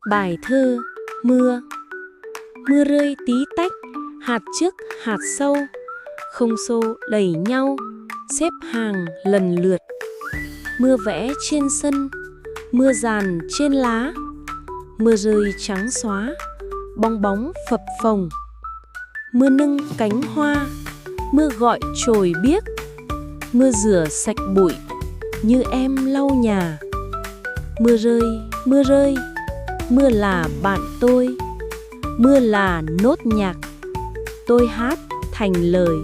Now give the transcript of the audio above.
Bài thơ Mưa. Mưa rơi tí tách, hạt trước hạt sau, không xô đẩy nhau, xếp hàng lần lượt. Mưa vẽ trên sân, mưa dàn trên lá, mưa rơi trắng xóa, bong bóng phập phồng. Mưa nâng cánh hoa, mưa gọi chồi biếc, mưa rửa sạch bụi như em lau nhà. Mưa rơi, mưa rơi, mưa là bạn tôi, mưa là nốt nhạc tôi hát thành lời.